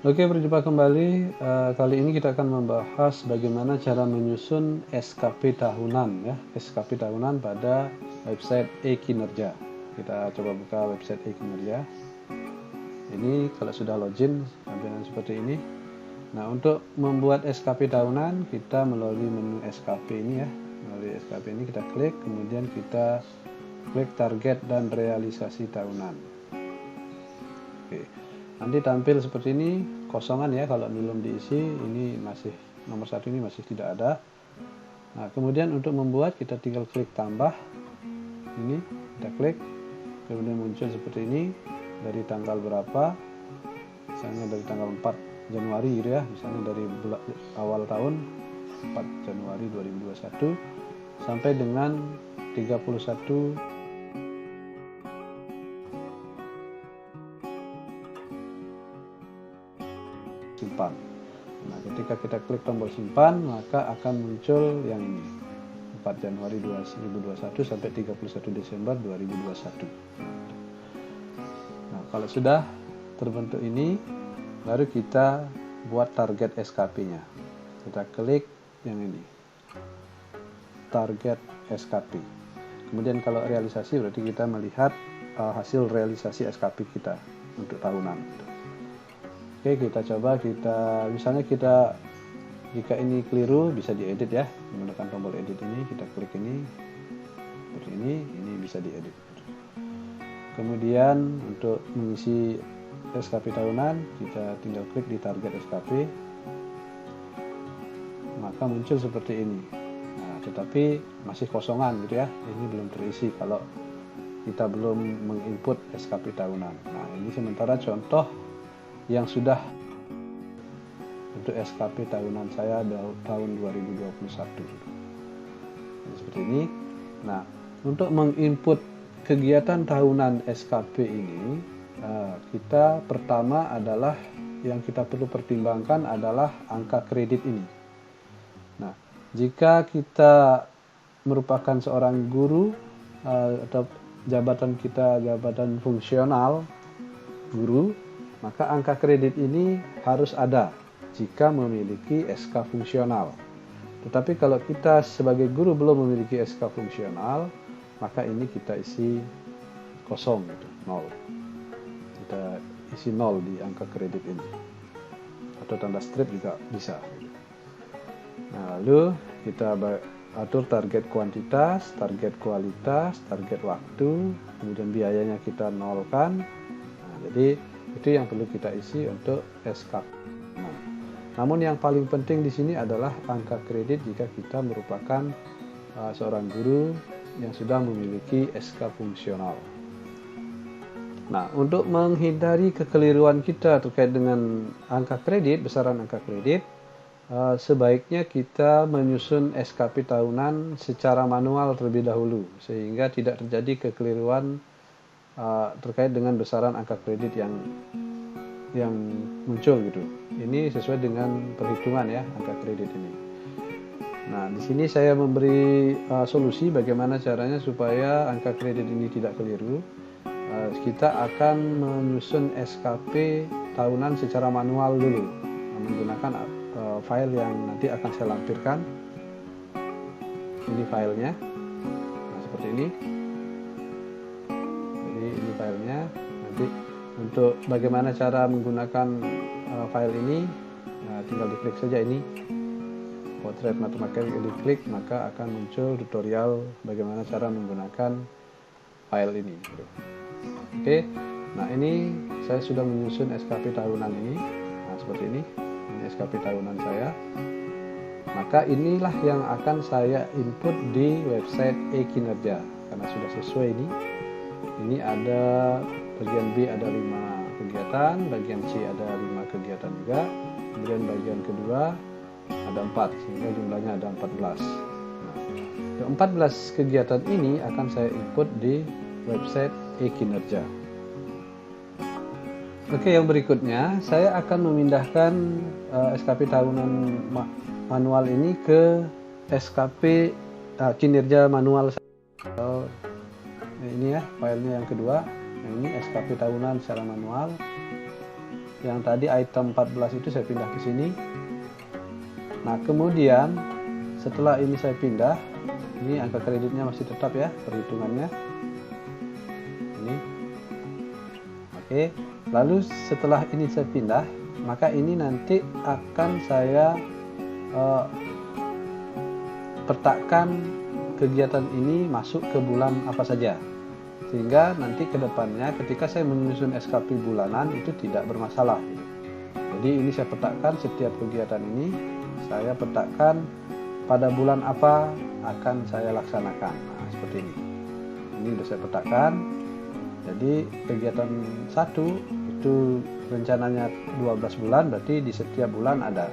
Oke, berjumpa kembali. Kali ini kita akan membahas bagaimana cara menyusun SKP tahunan ya, SKP tahunan pada website e-kinerja. Kita coba buka website e-kinerja. Ini kalau sudah login tampilan seperti ini. Nah, untuk membuat SKP tahunan kita melalui menu SKP ini ya. Melalui SKP ini kita klik, kemudian kita klik target dan realisasi tahunan. Oke. Nanti tampil seperti ini, kosongan ya, kalau belum diisi. Ini masih nomor 1 ini masih tidak ada. Nah, kemudian untuk membuat kita tinggal klik tambah. Ini kita klik, kemudian muncul seperti ini, dari tanggal berapa, misalnya dari tanggal 4 Januari gitu ya, misalnya dari awal tahun 4 Januari 2021 sampai dengan 31 simpan. Nah, ketika kita klik tombol simpan, maka akan muncul yang ini, 4 Januari 2021 sampai 31 Desember 2021. Nah, kalau sudah terbentuk ini, baru kita buat target SKP-nya. Kita klik yang ini, target SKP. Kemudian kalau realisasi berarti kita melihat hasil realisasi SKP kita untuk tahunan. Oke, kita coba, misalnya jika ini keliru bisa diedit ya, menggunakan tombol edit ini, kita klik ini seperti ini bisa diedit. Kemudian untuk mengisi SKP tahunan, kita tinggal klik di target SKP, maka muncul seperti ini. Nah, tetapi masih kosongan gitu ya, ini belum terisi kalau kita belum menginput SKP tahunan. Nah, ini sementara contoh yang sudah untuk SKP tahunan saya tahun 2021 seperti ini. Nah, untuk menginput kegiatan tahunan SKP ini, kita pertama adalah yang kita perlu pertimbangkan adalah angka kredit ini. Nah, jika kita merupakan seorang guru atau jabatan kita jabatan fungsional guru, maka angka kredit ini harus ada jika memiliki SK fungsional. Tetapi kalau kita sebagai guru belum memiliki SK fungsional, maka ini kita isi kosong, gitu, 0. Kita isi 0 di angka kredit ini. Atau tanda strip juga bisa. Nah, lalu kita atur target kuantitas, target kualitas, target waktu, kemudian biayanya kita nolkan. Nah, jadi itu yang perlu kita isi untuk SK. Nah, namun yang paling penting di sini adalah angka kredit jika kita merupakan seorang guru yang sudah memiliki SK fungsional. Nah, untuk menghindari kekeliruan kita terkait dengan angka kredit, besaran angka kredit, sebaiknya kita menyusun SKP tahunan secara manual terlebih dahulu, sehingga tidak terjadi kekeliruan terkait dengan besaran angka kredit yang muncul gitu. Ini sesuai dengan perhitungan ya, angka kredit ini. Nah, di sini saya memberi solusi bagaimana caranya supaya angka kredit ini tidak keliru. Kita akan menyusun SKP tahunan secara manual dulu, menggunakan file yang nanti akan saya lampirkan. Ini filenya, nah seperti ini. Ini filenya. Nanti untuk bagaimana cara menggunakan file ini, tinggal diklik saja ini potret matematika, diklik maka akan muncul tutorial bagaimana cara menggunakan file ini. Oke, nah ini saya sudah menyusun SKP tahunan ini. Nah, seperti ini SKP tahunan saya. Maka inilah yang akan saya input di website e-kinerja karena sudah sesuai ini. Ini ada bagian B ada 5 kegiatan, bagian C ada 5 kegiatan juga, kemudian bagian kedua ada 4, sehingga jumlahnya ada 14. Nah, ke 14 kegiatan ini akan saya input di website e-kinerja. Oke, yang berikutnya saya akan memindahkan SKP tahunan manual ini ke SKP kinerja manual. Ini ya filenya yang kedua. Nah, ini SKP tahunan secara manual. Yang tadi item 14 itu saya pindah ke sini. Nah, kemudian setelah ini saya pindah, ini angka kreditnya masih tetap ya perhitungannya. Ini. Oke. Lalu setelah ini saya pindah, maka ini nanti akan saya petakan kegiatan ini masuk ke bulan apa saja, sehingga nanti ke depannya ketika saya menyusun SKP bulanan itu tidak bermasalah gitu. Jadi ini saya petakan setiap kegiatan ini, saya petakan pada bulan apa akan saya laksanakan. Nah, seperti ini. Ini sudah saya petakan. Jadi kegiatan 1 itu rencananya 12 bulan, berarti di setiap bulan ada.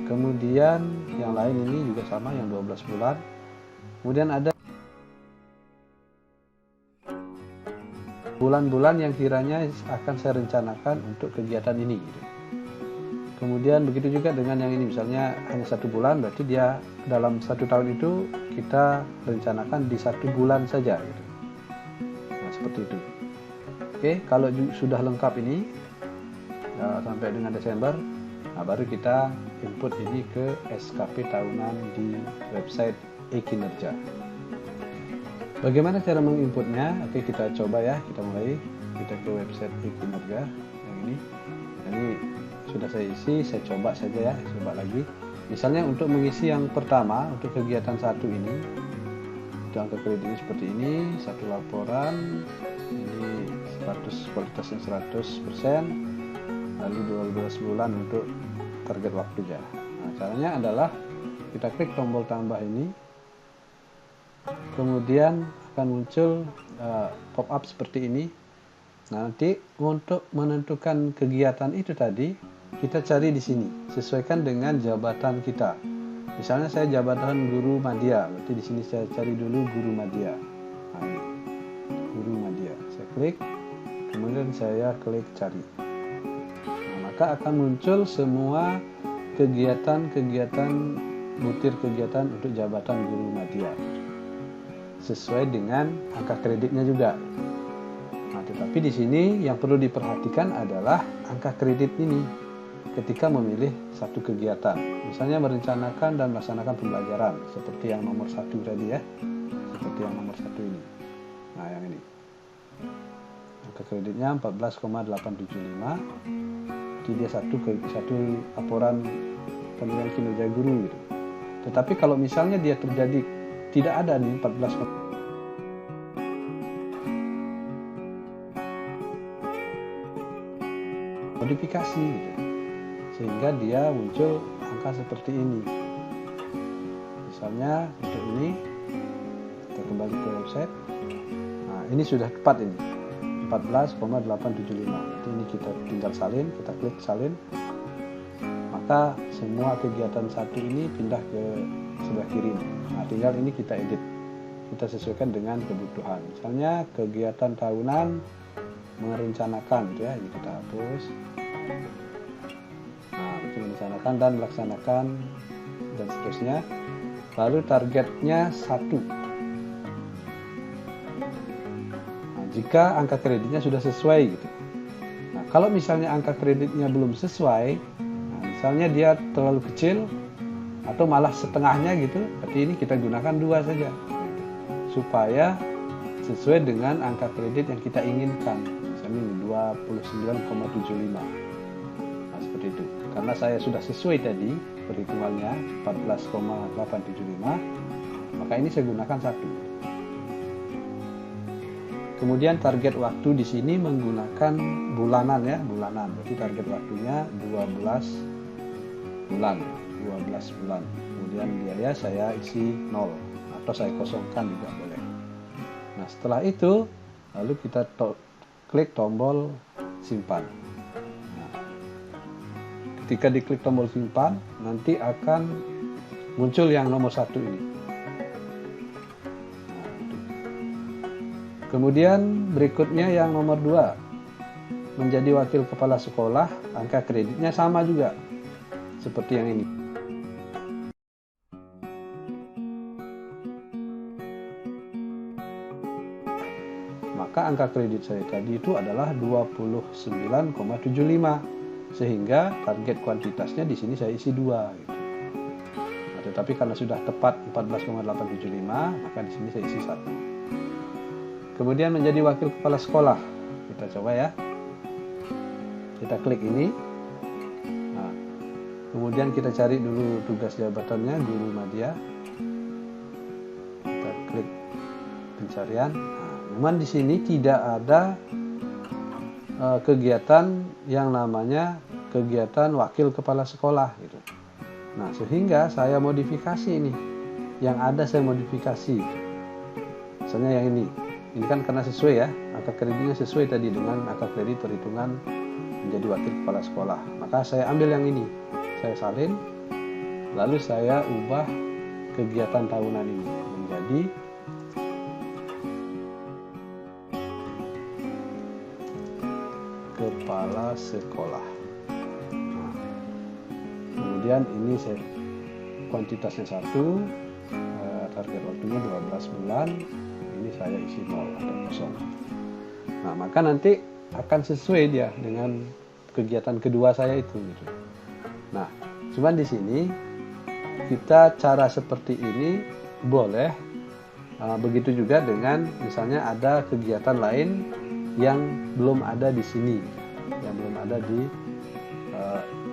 Kemudian yang lain ini juga sama, yang 12 bulan. Kemudian ada bulan-bulan yang kiranya akan saya rencanakan untuk kegiatan ini. Kemudian begitu juga dengan yang ini, misalnya hanya 1 bulan, berarti dia dalam 1 tahun itu kita rencanakan di 1 bulan saja. Nah, seperti itu. Oke, kalau sudah lengkap ini sampai dengan Desember, nah baru kita input ini ke SKP tahunan di website e-kinerja. Bagaimana cara menginputnya? Oke, kita coba ya. Kita mulai. Kita ke website e-kinerja yang ini. Ini sudah saya isi. Saya coba saja ya. Coba lagi. Misalnya untuk mengisi yang pertama, untuk kegiatan 1 ini, itu angka kreditnya seperti ini. 1 laporan. Ini 100, kualitasnya 100%. Lalu 12 bulan untuk target waktunya. Nah, caranya adalah kita klik tombol tambah ini, kemudian akan muncul pop-up seperti ini. Nah, nanti untuk menentukan kegiatan itu tadi kita cari di sini, sesuaikan dengan jabatan kita. Misalnya saya jabatan guru madya, berarti di sini saya cari dulu guru madya. Nah, ini, guru madya. Saya klik, kemudian saya klik cari. Nah, maka akan muncul semua kegiatan-kegiatan, butir kegiatan untuk jabatan guru madya sesuai dengan angka kreditnya juga. Nah, tetapi di sini yang perlu diperhatikan adalah angka kredit ini ketika memilih satu kegiatan. Misalnya merencanakan dan melaksanakan pembelajaran seperti yang nomor 1 tadi ya. Seperti yang nomor 1 ini. Nah, yang ini. Angka kreditnya 14,875. Jadi dia satu laporan penilaian kinerja guru gitu. Tetapi kalau misalnya dia terjadi tidak ada nih 14 modifikasi gitu, sehingga dia muncul angka seperti ini. Misalnya untuk ini kita kembali ke website. Nah, ini sudah tepat ini 14,875. Nanti ini kita tinggal salin, kita klik salin, maka semua kegiatan 1 ini pindah ke sebelah kiri. Nah, tinggal ini kita edit, kita sesuaikan dengan kebutuhan. Misalnya kegiatan tahunan merencanakan gitu ya, ini kita hapus. Nah, merencanakan dan melaksanakan dan seterusnya. Lalu targetnya 1. Nah, jika angka kreditnya sudah sesuai gitu. Nah, kalau misalnya angka kreditnya belum sesuai, nah, misalnya dia terlalu kecil atau malah setengahnya gitu, berarti ini kita gunakan 2 saja supaya sesuai dengan angka kredit yang kita inginkan. Misalnya 29,75. Nah, seperti itu. Karena saya sudah sesuai tadi perhitungannya 14,875, maka ini saya gunakan 1. Kemudian target waktu di sini menggunakan bulanan ya, bulanan. Berarti target waktunya 12 bulan. Kemudian biaya saya isi 0 atau saya kosongkan juga boleh. Nah, setelah itu lalu kita klik tombol simpan. Nah, ketika diklik tombol simpan, nanti akan muncul yang nomor 1 ini. Nah, kemudian berikutnya yang nomor 2, menjadi wakil kepala sekolah, angka kreditnya sama juga seperti yang ini. maka angka kredit saya tadi itu adalah 29,75, sehingga target kuantitasnya di sini saya isi 2 gitu. Nah, tetapi karena sudah tepat 14,875, maka di sini saya isi 1. Kemudian menjadi wakil kepala sekolah, kita coba ya. Kita klik ini. Nah, kemudian kita cari dulu tugas jabatannya, guru madya. Kita klik pencarian. Nah, cuman di sini tidak ada kegiatan yang namanya kegiatan wakil kepala sekolah gitu. Nah, sehingga saya modifikasi ini. Yang ada saya modifikasi. Misalnya yang ini. Ini kan karena sesuai ya, angka kreditnya sesuai tadi dengan angka kredit perhitungan menjadi wakil kepala sekolah. Maka saya ambil yang ini, saya salin, lalu saya ubah kegiatan tahunan ini menjadi kepala sekolah. Nah, kemudian ini saya kuantitasnya 1, target waktunya 12 bulan, ini saya isi 0 atau kosong. Nah, maka nanti akan sesuai dia dengan kegiatan kedua saya itu gitu. Nah, cuman di sini kita cara seperti ini boleh, begitu juga dengan misalnya ada kegiatan lain yang belum ada di sini, yang belum ada di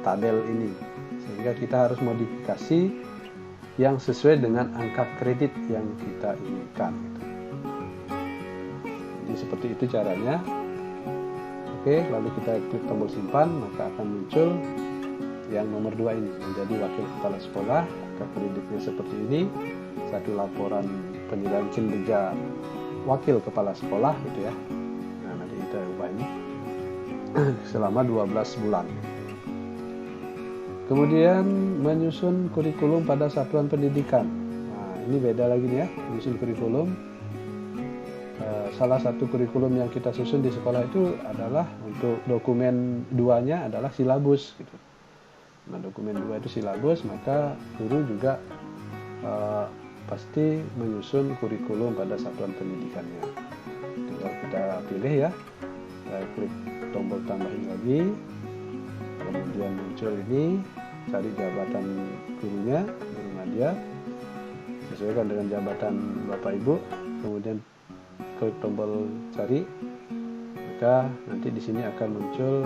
tabel ini, sehingga kita harus modifikasi yang sesuai dengan angka kredit yang kita inginkan gitu. Jadi seperti itu caranya. Oke, lalu kita klik tombol simpan, maka akan muncul yang nomor 2 ini, menjadi wakil kepala sekolah. Angka kreditnya seperti ini, 1 laporan penilaian kinerja wakil kepala sekolah gitu ya. Nah, nanti kita ubah ini selama 12 bulan. Kemudian menyusun kurikulum pada satuan pendidikan. Nah, ini beda lagi nih ya, menyusun kurikulum. Salah satu kurikulum yang kita susun di sekolah itu adalah untuk dokumen 2-nya adalah silabus gitu. Nah, dokumen 2 itu silabus, maka guru juga pasti menyusun kurikulum pada satuan pendidikannya. Tinggal kita pilih ya, kita klik tombol tambahin lagi, kemudian muncul ini, cari jabatan gurunya, guru madya, sesuaikan dengan jabatan Bapak Ibu, kemudian klik tombol cari, maka nanti di sini akan muncul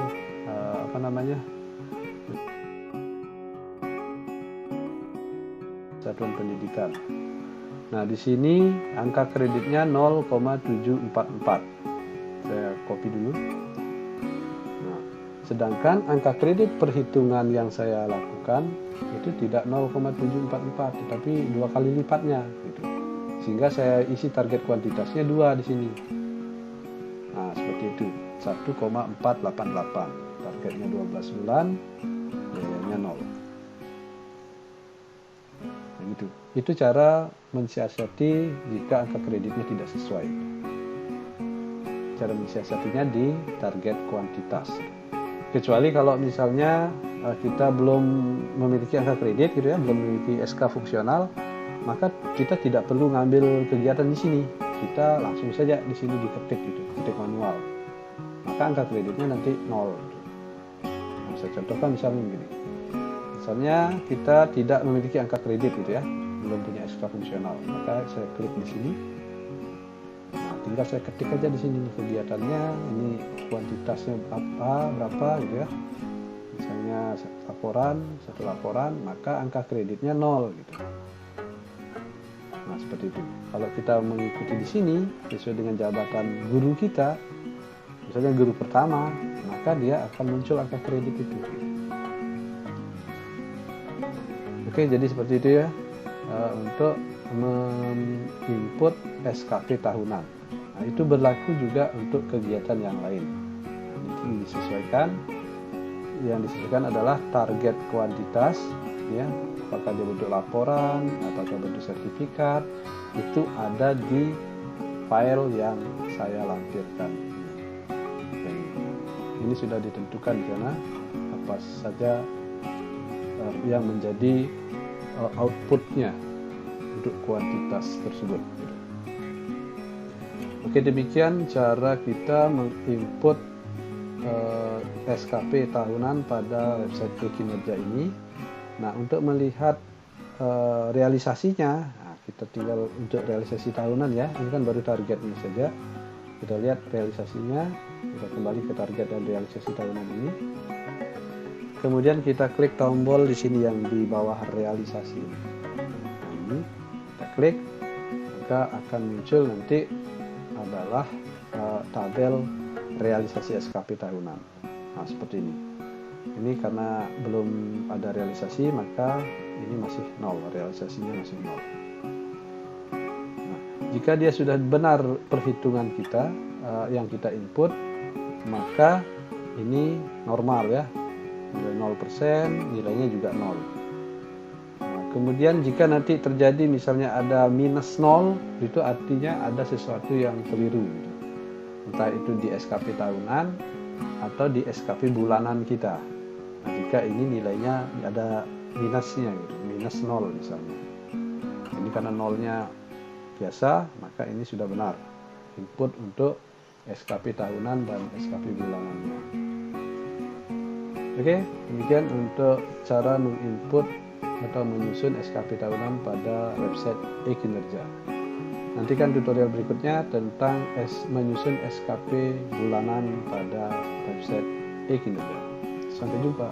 satuan pendidikan. Nah, di sini angka kreditnya 0,744. Saya copy dulu. Nah, sedangkan angka kredit perhitungan yang saya lakukan itu tidak 0,744, tetapi 2 kali lipatnya gitu. Sehingga saya isi target kuantitasnya 2 di sini. Nah, seperti itu, 1,488. Targetnya 12 bulan, biayanya 0. Nah, gitu. Itu cara mensiasati jika angka kreditnya tidak sesuai. Cara mensiasatinya di target kuantitas. Kecuali kalau misalnya kita belum memiliki angka kredit gitu ya, belum memiliki SK fungsional, maka kita tidak perlu ngambil kegiatan di sini. Kita langsung saja di sini diketik gitu, ketik manual. Maka angka kreditnya nanti 0. Nah, saya contohkan misalnya begini. Misalnya kita tidak memiliki angka kredit gitu ya, belum punya SK fungsional. Maka saya klik di sini. Nah, tinggal saya ketik aja di sini kegiatannya, ini kuantitasnya berapa gitu ya. Misalnya satu laporan, maka angka kreditnya 0 gitu. Nah, seperti itu. Kalau kita mengikuti di sini sesuai dengan jabatan guru kita, misalnya guru pertama, maka dia akan muncul angka kredit itu. Oke, jadi seperti itu ya untuk menginput SKP tahunan. Nah, itu berlaku juga untuk kegiatan yang lain. Nah, ini disesuaikan. Yang disesuaikan adalah target kuantitas, ya. Apakah dia bentuk laporan, apakah bentuk sertifikat, itu ada di file yang saya lampirkan. Dan ini sudah ditentukan di sana apa saja yang menjadi outputnya untuk kuantitas tersebut. Oke, Oke, demikian cara kita menginput SKP tahunan pada website e-kinerja ini. Nah, untuk melihat realisasinya, nah, kita tinggal untuk realisasi tahunan ya, ini kan baru targetnya saja. Kita lihat realisasinya, kita kembali ke target dan realisasi tahunan ini. Kemudian kita klik tombol di sini yang di bawah realisasi. Nah, ini kita klik, maka akan muncul nanti adalah tabel realisasi SKP tahunan. Nah, seperti ini. Ini karena belum ada realisasi, maka ini masih nol, realisasinya masih nol. Nah, jika dia sudah benar perhitungan kita yang kita input, maka ini normal ya, nilai 0%, nilainya juga 0. Nah, kemudian jika nanti terjadi misalnya ada minus 0, itu artinya ada sesuatu yang keliru. Entah itu di SKP tahunan atau di SKP bulanan kita. Nah, jika ini nilainya ada minusnya gitu, minus 0 misalnya. Ini karena nolnya biasa, maka ini sudah benar input untuk SKP tahunan dan SKP bulanannya. Oke, demikian untuk cara menginput atau menyusun SKP tahunan pada website e-kinerja. Nantikan tutorial berikutnya tentang menyusun SKP bulanan pada website e-kinerja. Sampai jumpa.